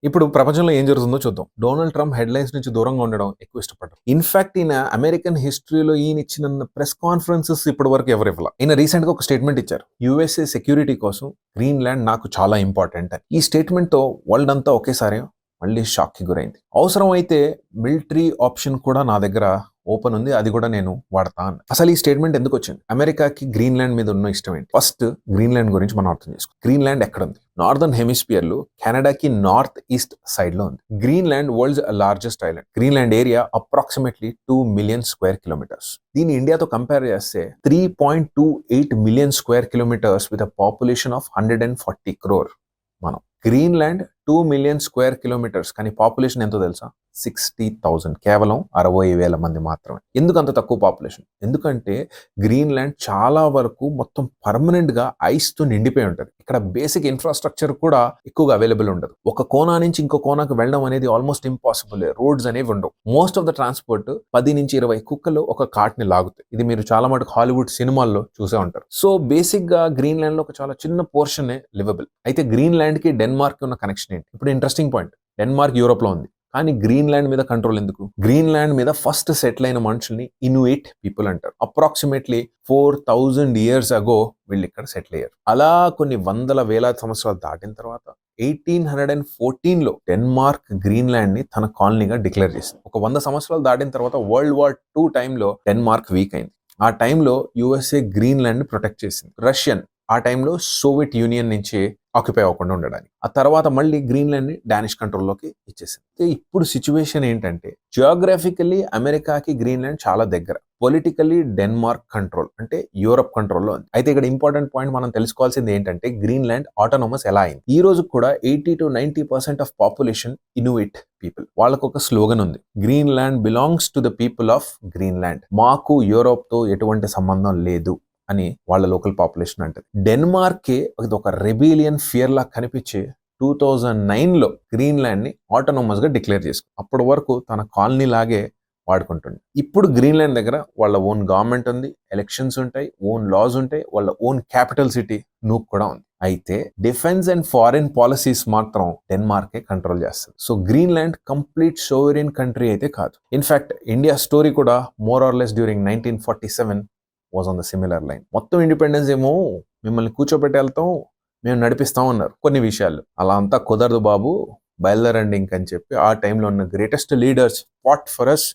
ఇప్పుడు ప్రపంచంలో ఏం జరుగుతుందో చూద్దాం. డొనాల్డ్ ట్రంప్ హెడ్‌లైన్స్ నుంచి దూరంగా ఉండడం ఎక్కువ ఇష్టపడ్డారు. ఇన్‌ఫాక్ట్ ఈయన అమెరికన్ హిస్టరీలో ఈయన ఇచ్చిన ప్రెస్ కాన్ఫరెన్సెస్ ఇప్పటి వరకు ఎవరు ఇవ్వల. ఈయన రీసెంట్‌గా ఒక స్టేట్మెంట్ ఇచ్చారు. యూఎస్ఏ సెక్యూరిటీ కోసం గ్రీన్‌లాండ్ నాకు చాలా ఇంపార్టెంట్ అని. ఈ స్టేట్మెంట్‌తో వరల్డ్ అంతా ఒకేసారి మళ్ళీ షాక్‌కి గురైంది. అవసరమైతే మిలిటరీ ఆప్షన్ కూడా నా దగ్గర ఓపెన్ ఉంది, అది కూడా నేను వాడతా అన్న. అసలు ఈ స్టేట్మెంట్ ఎందుకు వచ్చింది? అమెరికాకి గ్రీన్‌లాండ్ మీద ఉన్న ఇష్టం ఏంటి? ఫస్ట్ గ్రీన్‌లాండ్ గురించి మనం అర్థం చేసుకో. గ్రీన్‌లాండ్ ఎక్కడ ఉంది? నార్దర్న్ హెమిస్ఫియర్ లో కెనడాకి నార్త్ ఈస్ట్ సైడ్ లో ఉంది. Greenland world's largest island. Greenland area approximately 2 million square kilometres. దీన్ని ఇండియాతో కంపేర్ చేస్తే 3.28 million square kilometres with a population of 140 crore. మనం గ్రీన్‌లాండ్ 2 మిలియన్ స్క్వేర్ కిలోమీటర్స్, కానీ పాపులేషన్ ఎంతో తెలుసా? 60,000, కేవలం 60,000 మంది మాత్రమే. ఎందుకు అంత తక్కువ పాపులేషన్? ఎందుకంటే గ్రీన్‌లాండ్ చాలా వరకు మొత్తం పర్మనెంట్ గా ఐస్ తో నిండిపోయి ఉంటది. ఇక్కడ బేసిక్ ఇన్ఫ్రాస్ట్రక్చర్ కూడా ఎక్కువగా అవైలబుల్ ఉండదు. ఒక కోనా నుంచి ఇంకో కోనాకు వెళ్ళడం అనేది ఆల్మోస్ట్ ఇంపాసిబుల్. రోడ్స్ అనేవి ఉండవు. మోస్ట్ ఆఫ్ ద ట్రాన్స్పోర్ట్ 10 నుంచి 20 కుక్కలు ఒక కార్ట్ ని లాగుతాయి. ఇది మీరు చాలా మటుకు హాలీవుడ్ సినిమాల్లో చూసే ఉంటారు. సో బేసిక్ గా గ్రీన్‌లాండ్ లో ఒక చాలా చిన్న పోర్షన్ లివబుల్. అయితే గ్రీన్‌లాండ్ కి డెన్మార్క్ ఉన్న కనెక్షన్ ఏంటి? ఇప్పుడు ఇంట్రెస్టింగ్ పాయింట్. డెన్మార్క్ యూరోప్ లో ఉంది, కానీ గ్రీన్‌లాండ్ మీద కంట్రోల్ ఎందుకు? గ్రీన్‌లాండ్ మీద ఫస్ట్ సెటిల్ అయిన మనుషుల్ని ఇన్యుయిట్ పీపుల్ అంటారు. అప్రాక్సిమేట్లీ 4,000 years అగో వీళ్ళు ఇక్కడ సెటిల్ అయ్యారు. అలా కొన్ని వందల వేలాది సంవత్సరాలు దాటిన తర్వాత 1814లో డెన్మార్క్ గ్రీన్‌లాండ్ ని తన కాలనీగా డిక్లేర్ చేసింది. ఒక 100 సంవత్సరాలు దాటిన తర్వాత వరల్డ్ వార్ 2 టైంలో డెన్మార్క్ వీక్ అయింది. ఆ టైంలో యుఎస్ఏ గ్రీన్‌లాండ్ ని ప్రొటెక్ట్ చేసింది. రష్యన్ ఆ టైంలో సోవియట్ యూనియన్ నుంచి ఆక్యుపై అవ్వకుండా ఉండడానికి. ఆ తర్వాత మళ్ళీ గ్రీన్‌లాండ్ ని డానిష్ కంట్రోల్లోకి ఇచ్చేసింది. ఇప్పుడు సిచ్యువేషన్ ఏంటంటే, జియోగ్రఫికల్లీ అమెరికాకి గ్రీన్‌లాండ్ చాలా దగ్గర, పొలిటికల్లీ డెన్మార్క్ కంట్రోల్ అంటే యూరప్ కంట్రోల్లో ఉంది. అయితే ఇక్కడ ఇంపార్టెంట్ పాయింట్ మనం తెలుసుకోవాల్సింది ఏంటంటే, గ్రీన్‌లాండ్ ఆటోనమస్ ఎలా అయింది? ఈ రోజు కూడా 80 to 90% ఆఫ్ పాపులేషన్ ఇన్యుయిట్ పీపుల్. వాళ్ళకు ఒక స్లోగన్ ఉంది, Greenland belongs to the people of Greenland. మాకు యూరోప్ తో ఎటువంటి సంబంధం లేదు అని వాళ్ళ లోకల్ పాపులేషన్ అంటది. డెన్మార్కే ఒక రెబిలియన్ ఫియర్ లా కనిపించి 2009లో గ్రీన్‌లాండ్ ని ఆటోనమస్ గా డిక్లేర్ చేసుకుంది. అప్పటి వరకు తన కాలనీ లాగే వాడుకుంటుంది. ఇప్పుడు గ్రీన్‌లాండ్ దగ్గర వాళ్ళ ఓన్ గవర్నమెంట్ ఉంది, ఎలక్షన్స్ ఉంటాయి, ఓన్ లాస్ ఉంటాయి, వాళ్ళ ఓన్ క్యాపిటల్ సిటీ నూక్ కూడా ఉంది. అయితే డిఫెన్స్ అండ్ ఫారిన్ పాలసీస్ మాత్రం డెన్మార్కే కంట్రోల్ చేస్తుంది. So Greenland complete sovereign country అయితే కాదు. ఇన్ఫాక్ట్ ఇండియా స్టోరీ కూడా more or less during 1947 was on the similar line. మొత్తం ఇండిపెండెన్స్ ఏమో మిమ్మల్ని కూర్చోబెట్టి వెళ్తాం, మేము నడిపిస్తాం అన్నారు. కొన్ని విషయాలు అలా అంతా కుదరదు బాబు, బయలుదేరండి ఇంకని చెప్పి ఆ టైంలో ఉన్న greatest leaders fought for us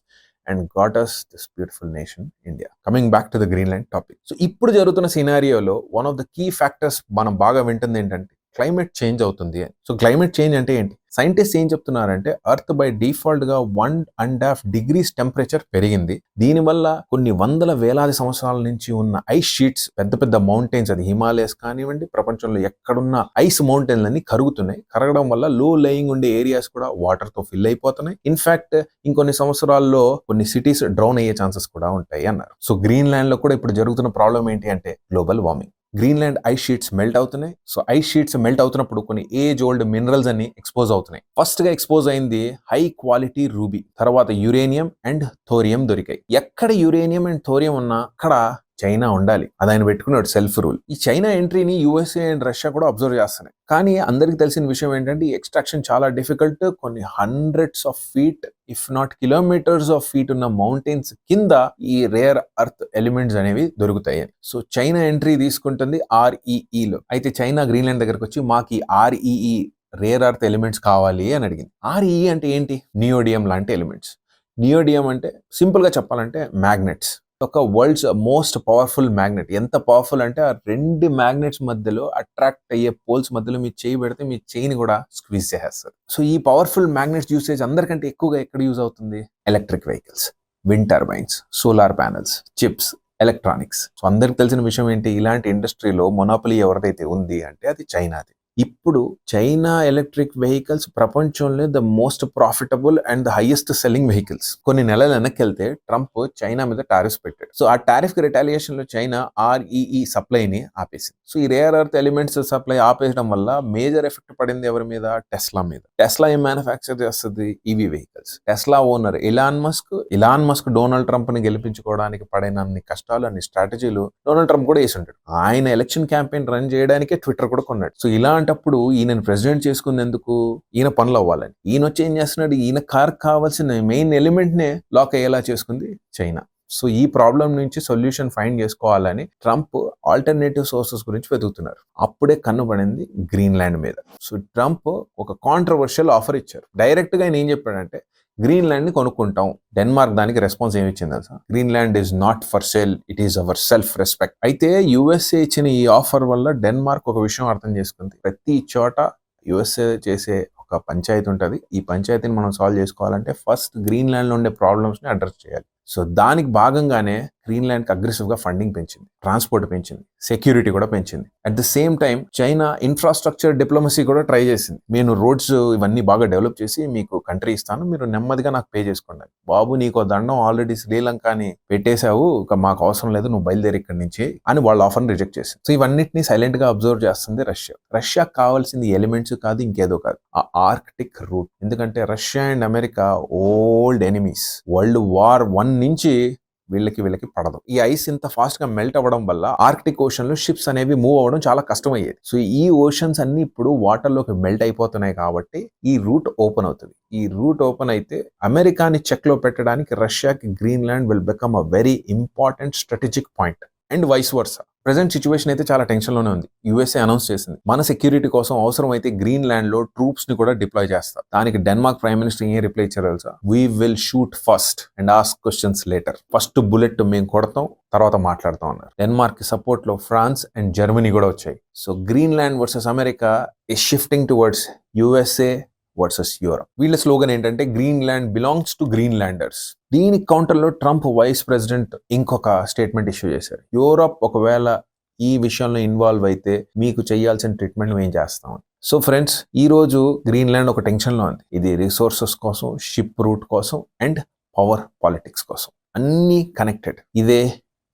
and got us this beautiful nation India. Coming back to the Greenland topic. So ఇప్పుడు జరుగుతున్న సినారియోలో one of the key factors మనం బాగా వింటుంది ఏంటంటే, క్లైమేట్ చేంజ్ అవుతుంది అని. సో క్లైమేట్ చేంజ్ అంటే ఏంటి? సైంటిస్ట్ ఏం చెప్తున్నారంటే, ఎర్త్ బై డిఫాల్ట్ గా 1.5 degrees టెంపరేచర్ పెరిగింది. దీనివల్ల కొన్ని వందల వేలాది సంవత్సరాల నుంచి ఉన్న ఐస్ షీట్స్, పెద్ద పెద్ద మౌంటైన్స్, అది హిమాలయస్ కానివ్వండి, ప్రపంచంలో ఎక్కడున్న ఐస్ మౌంటైన్లన్నీ కరుగుతున్నాయి. కరగడం వల్ల లో లయింగ్ ఉండే ఏరియాస్ కూడా వాటర్ తో ఫిల్ అయిపోతున్నాయి. ఇన్ఫాక్ట్ ఇంకొన్ని సంవత్సరాల్లో కొన్ని సిటీస్ డ్రౌన్ అయ్యే ఛాన్సెస్ కూడా ఉంటాయి అన్నారు. సో గ్రీన్‌లాండ్ లో కూడా ఇప్పుడు జరుగుతున్న ప్రాబ్లం ఏంటి అంటే, global warming. Greenland ice sheets melt అవుతున్నాయి. సో ఐస్ షీట్స్ మెల్ట్ అవుతున్నప్పుడు కొన్ని ఏజ్ ఓల్డ్ మినరల్స్ అన్ని ఎక్స్పోజ్ అవుతున్నాయి. ఫస్ట్ గా ఎక్స్పోజ్ అయింది హై క్వాలిటీ రూబీ, తర్వాత యురేనియం అండ్ థోరియం దొరికాయి. ఎక్కడ యురేనియం అండ్ థోరియం ఉన్నా అక్కడ చైనా ఉండాలి. అది ఆయన పెట్టుకున్నాడు సెల్ఫ్ రూల్. ఈ చైనా ఎంట్రీని యూఎస్ఏ అండ్ రష్యా కూడా అబ్జర్వ్ చేస్తున్నాయి. కానీ అందరికి తెలిసిన విషయం ఏంటంటే, ఈ ఎక్స్ట్రాక్షన్ చాలా డిఫికల్ట్. కొన్ని hundreds of feet if not kilometres of feet ఉన్న మౌంటైన్స్ కింద ఈ రేర్ అర్త్ ఎలిమెంట్స్ అనేవి దొరుకుతాయి. సో చైనా ఎంట్రీ తీసుకుంటుంది REEలో. అయితే చైనా గ్రీన్‌లాండ్ దగ్గరకు వచ్చి మాకు ఈ REE రేర్ అర్త్ ఎలిమెంట్స్ కావాలి అని అడిగింది. REE అంటే ఏంటి? నియోడియం లాంటి ఎలిమెంట్స్. నియోడియం అంటే సింపుల్ గా చెప్పాలంటే మ్యాగ్నెట్స్. ఒక వరల్డ్స్ మోస్ట్ పవర్ఫుల్ మ్యాగ్నెట్. ఎంత పవర్ఫుల్ అంటే, ఆ రెండు మ్యాగ్నెట్స్ మధ్యలో అట్రాక్ట్ అయ్యే పోల్స్ మధ్యలో మీ చేయి పెడితే మీ చైన్ కూడా స్క్వీజ్ చేసేస్తారు. సో ఈ పవర్ఫుల్ మ్యాగ్నెట్స్ యూసేజ్ అందరికంటే ఎక్కువగా ఎక్కడ యూజ్ అవుతుంది? Electric vehicles, wind turbines, solar panels, chips, electronics. So అందరికి తెలిసిన విషయం ఏంటి? ఇలాంటి ఇండస్ట్రీలో మొనోపలీ ఎవరిదైతే ఉంది అంటే అది చైనాది. ఇప్పుడు చైనా ఎలక్ట్రిక్ వెహికల్స్ ప్రపంచంలో the most profitable and the highest selling vehicles. కొన్ని నెలల వెనక్కి వెళ్తే ట్రంప్ చైనా మీద టారిఫ్స్ పెట్టాడు. సో ఆ టారిఫ్ కి రిటాలియేషన్ లో చైనా REE సప్లైని ఆపేసింది. సో ఈ రేర్ అర్త్ ఎలిమెంట్స్ సప్లై ఆపేయడం వల్ల మేజర్ ఎఫెక్ట్ పడింది ఎవరి మీద? టెస్లా మీద. టెస్లా ఏం మ్యానుఫ్యాక్చర్ చేస్తుంది? EV vehicles. Tesla owner Elon Musk Donald Trump ని గెలిపించుకోవడానికి పడినన్ని కష్టాలు, అన్ని స్ట్రాటజీలు డొనాల్డ్ ట్రంప్ కూడా వేసి ఉంటాడు. ఆయన ఎలక్షన్ క్యాంపెయిన్ రన్ చేయడానికే ట్విట్టర్ కూడా కొన్నాడు. సో ఇలాంటి అలాంటప్పుడు ఈయనని ప్రెసిడెంట్ చేసుకుంది ఎందుకు? ఈయన పనులు అవ్వాలని. ఈయన వచ్చి ఏం చేస్తున్నాడు? ఈయన కార్ కావాల్సిన మెయిన్ ఎలిమెంట్నే లాక్ అయ్యేలా చేసుకుంది చైనా. సో ఈ ప్రాబ్లం నుంచి సొల్యూషన్ ఫైండ్ చేసుకోవాలని ట్రంప్ ఆల్టర్నేటివ్ సోర్సెస్ గురించి వెతుకుతున్నారు. అప్పుడే కన్నుపడింది గ్రీన్లాండ్ మీద. సో ట్రంప్ ఒక కాంట్రవర్షియల్ ఆఫర్ ఇచ్చారు. డైరెక్ట్ గా ఆయన ఏం చెప్పాడంటే గ్రీన్లాండ్ ని కొనుక్కుంటాం. డెన్మార్క్ దానికి రెస్పాన్స్ ఏమి ఇచ్చింది తెలుసా? Greenland is not for sale, it is our self respect. అయితే యుఎస్ఏ ఇచ్చిన ఈ ఆఫర్ వల్ల డెన్మార్క్ ఒక విషయం అర్థం చేసుకుంది. ప్రతి చోట యుఎస్ఏ చేసే ఒక పంచాయతీ ఉంటుంది. ఈ పంచాయతీని మనం సాల్వ్ చేసుకోవాలంటే ఫస్ట్ గ్రీన్లాండ్ లో ఉండే ప్రాబ్లమ్స్ ని అడ్రస్ చేయాలి. సో దానికి భాగంగానే గ్రీన్లాండ్ కి అగ్రెసివ్ గా ఫండింగ్ పెంచింది, ట్రాన్స్పోర్ట్ పెంచింది, సెక్యూరిటీ కూడా పెంచింది. At the same time China infrastructure diplomacy కూడా ట్రై చేసింది. నేను రోడ్స్ ఇవన్నీ బాగా డెవలప్ చేసి మీకు కంట్రీ ఇస్తాను, మీరు నెమ్మదిగా నాకు పే చేసుకోండి. బాబు నీకో దండం, ఆల్రెడీ శ్రీలంకని పెట్టేశావు, ఇక మాకు అవసరం లేదు, నువ్వు బయలుదేరి ఇక్కడి నుంచి అని వాళ్ళ ఆఫర్ని రిజెక్ట్ చేసింది. సో ఇవన్నిటిని సైలెంట్ గా అబ్జర్వ్ చేస్తుంది రష్యా. రష్యాకి కావాల్సింది ఎలిమెంట్స్ కాదు, ఇంకేదో కాదు, ఆ ఆర్కిటిక్ రూట్. ఎందుకంటే Russia and America old enemies. World war 1 నుంచి వీళ్ళకి పడదు. ఈ ఐస్ ఇంత ఫాస్ట్ గా మెల్ట్ అవ్వడం వల్ల ఆర్కిటిక్ ఓషన్ లో షిప్స్ అనేవి మూవ్ అవ్వడం చాలా కష్టమయ్యేది. సో ఈ ఓషన్స్ అన్ని ఇప్పుడు వాటర్ లోకి మెల్ట్ అయిపోతున్నాయి కాబట్టి ఈ రూట్ ఓపెన్ అవుతుంది. ఈ రూట్ ఓపెన్ అయితే అమెరికాని చెక్ లో పెట్టడానికి రష్యాకి Greenland will become a very important strategic point and vice versa. Present situation అయితే చాలా టెన్షన్ లోనే ఉంది. యుఎస్ఏ అనౌన్స్ చేసింది మన సెక్యూరిటీ కోసం అవసరమైతే గ్రీన్లాండ్ లో ట్రూప్స్ ని కూడా డిప్లాయ్ చేస్తారు. దానికి డెన్మార్క్ ప్రైమ్ మినిస్టర్ ఏం రిప్లై ఇచ్చారు తెలుసా? We will shoot first and ask questions later. First bullet మేము కొడతాం, తర్వాత మాట్లాడతాం అన్నారు. డెన్మార్క్ కి సపోర్ట్ లో ఫ్రాన్స్ అండ్ జర్మనీ కూడా వచ్చాయి. So Greenland versus America is shifting towards USA versus Europe. వీళ్ళ స్లోగన్ ఏంటంటే గ్రీన్లాండ్ బిలాంగ్స్ టు గ్రీన్లాండర్స్. దీనికి కౌంటర్ లో ట్రంప్ వైస్ ప్రెసిడెంట్ ఇంకొక స్టేట్మెంట్ ఇష్యూ చేశారు. యూరప్ ఒకవేళ ఈ విషయంలో ఇన్వాల్వ్ అయితే మీకు చేయాల్సిన ట్రీట్మెంట్ మేము చేస్తాం. సో ఫ్రెండ్స్, ఈ రోజు గ్రీన్లాండ్ ఒక టెన్షన్ లో ఉంది. ఇది రిసోర్సెస్ కోసం, షిప్ రూట్ కోసం అండ్ పవర్ పాలిటిక్స్ కోసం, అన్నీ కనెక్టెడ్. ఇదే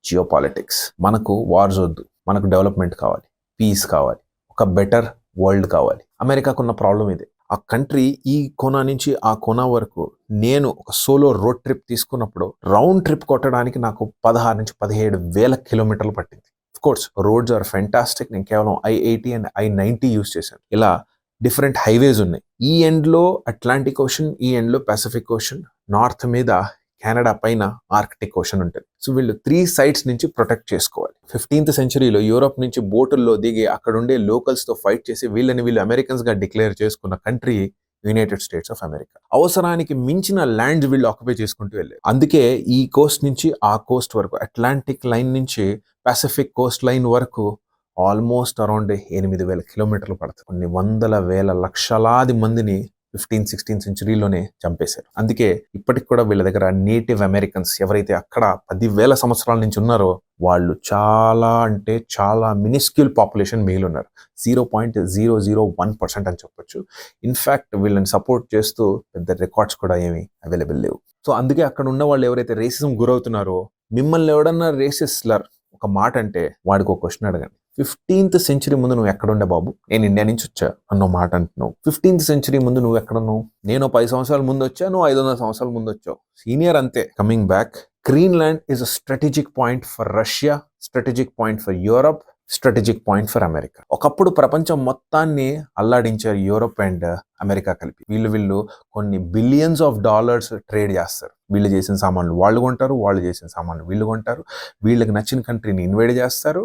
జియో పాలిటిక్స్. మనకు వార్స్ వద్దు, మనకు డెవలప్మెంట్ కావాలి, పీస్ కావాలి, ఒక బెటర్ వరల్డ్ కావాలి. అమెరికాకున్న ప్రాబ్లం ఇదే. ఆ కంట్రీ ఈ కోనా నుంచి ఆ కోనా వరకు నేను ఒక సోలో రోడ్ ట్రిప్ తీసుకున్నప్పుడు రౌండ్ ట్రిప్ కొట్టడానికి నాకు 16 నుంచి 17 వేల కిలోమీటర్లు పట్టింది. Of course roads are fantastic. నేను కేవలం I-80 అండ్ I-90 యూజ్ చేశాను. ఇలా డిఫరెంట్ హైవేస్ ఉన్నాయి. ఈ ఎండ్ లో అట్లాంటిక్ ఓషన్, ఈ ఎండ్ లో పసిఫిక్ ఓషన్, నార్త్ మీద కెనడా పైన ఆర్కిటిక్ ఓషన్ ఉంటుంది. సో వీళ్ళు 3 సైడ్స్ నుంచి ప్రొటెక్ట్ చేసుకోవాలి. 15th సెంచరీలో యూరోప్ నుంచి బోటుల్లో దిగి అక్కడుండే లోకల్స్ తో ఫైట్ చేసి వీళ్ళు అమెరికన్స్ గా డిక్లేర్ చేసుకున్న country United states of America. అవసరానికి మించిన ల్యాండ్ వీళ్ళు ఆక్యుపై చేసుకుంటూ వెళ్ళారు. అందుకే ఈ కోస్ట్ నుంచి ఆ కోస్ట్ వరకు, అట్లాంటిక్ లైన్ నుంచి పసిఫిక్ కోస్ట్ లైన్ వరకు ఆల్మోస్ట్ అరౌండ్ 8,000 కిలోమీటర్లు పడుతుంది. కొన్ని వందల వేల లక్షలాది మందిని 15th-16th సెంచరీలోనే చంపేశారు. అందుకే ఇప్పటికి కూడా వీళ్ళ దగ్గర నేటివ్ అమెరికన్స్ ఎవరైతే అక్కడ 10,000 సంవత్సరాల నుంచి ఉన్నారో వాళ్ళు చాలా అంటే చాలా మినిస్క్యూల్ పాపులేషన్ మిగిలి ఉన్నారు. 0.001% అని చెప్పొచ్చు. ఇన్ఫాక్ట్ వీళ్ళని సపోర్ట్ చేస్తూ పెద్ద రికార్డ్స్ కూడా ఏమీ అవైలబుల్ లేవు. సో అందుకే అక్కడ ఉన్న వాళ్ళు ఎవరైతే రేసిజం గురవుతున్నారో, మిమ్మల్ని ఎవడన్నా రేసిస్లర్ ఒక మాట అంటే వాడికి ఒక క్వశ్చన్ అడగండి. 15th సెంచరీ ముందు నువ్వు ఎక్కడుండే బాబు? నేను ఇండియా నుంచి వచ్చా అన్నో మాట అంటున్నావు. 15th సెంచరీ ముందు నువ్వు ఎక్కడున్నావు? నేను 10 సంవత్సరాల ముందు వచ్చా, నువ్వు 500 సంవత్సరాల ముందు వచ్చావు. సీనియర్ అంతే. Coming back, Greenland is a strategic point for Russia, strategic point for Europe, strategic point for America. ఒకప్పుడు ప్రపంచం మొత్తాన్ని అల్లాడించారు యూరోప్ అండ్ అమెరికా కలిపి. వీళ్ళు కొన్ని బిలియన్స్ ఆఫ్ డాలర్స్ ట్రేడ్ చేస్తారు. వీళ్ళు చేసిన సామాన్లు వాళ్ళు కొంటారు, వాళ్ళు చేసిన సామాన్లు వీళ్ళు కొంటారు. వీళ్ళకి నచ్చిన కంట్రీని ఇన్వైడ్ చేస్తారు,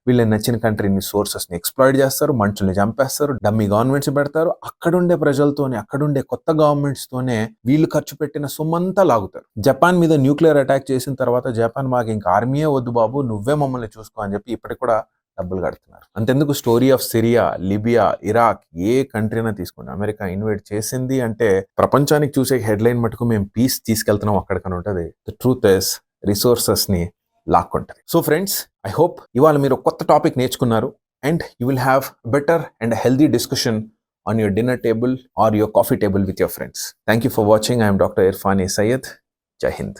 వీళ్ళకి నచ్చిన కంట్రీని సోర్సెస్ని ఎక్స్ప్లాయిట్ చేస్తారు, మనుషుల్ని చంపేస్తారు, డమ్మీ గవర్నమెంట్స్ పెడతారు. అక్కడుండే ప్రజలతోనే, అక్కడుండే కొత్త గవర్నమెంట్స్ తోనే వీళ్ళు ఖర్చు పెట్టిన సొమ్మంతా లాగుతారు. జపాన్ మీద న్యూక్లియర్ అటాక్ చేసిన తర్వాత జపాన్ మాకు ఇంకా ఆర్మీయే వద్దు బాబు, నువ్వే మమ్మల్ని చూసుకో అని చెప్పి ఇప్పటికి కూడా డబ్బులు కడుతున్నారు. అంతెందుకు, story of Syria, Libya, Iraq, ఏ కంట్రీనా తీసుకోండి, అమెరికా ఇన్వైట్ చేసింది అంటే ప్రపంచానికి చూసే హెడ్లైన్ మటుకు మేము పీస్ తీసుకెళ్తున్నాం అక్కడికని ఉంటుంది. ద ట్రూత్ ఇస్ రిసోర్సెస్ ని లాక్కుంటది. సో ఫ్రెండ్స్, ఐ హోప్ ఇవాళ మీరు కొత్త టాపిక్ నేర్చుకున్నారు and you will have better and healthy discussion on your dinner table or your coffee table with your friends. Thank you for watching. I am Dr. Irfan A. Syed. Jai Hind.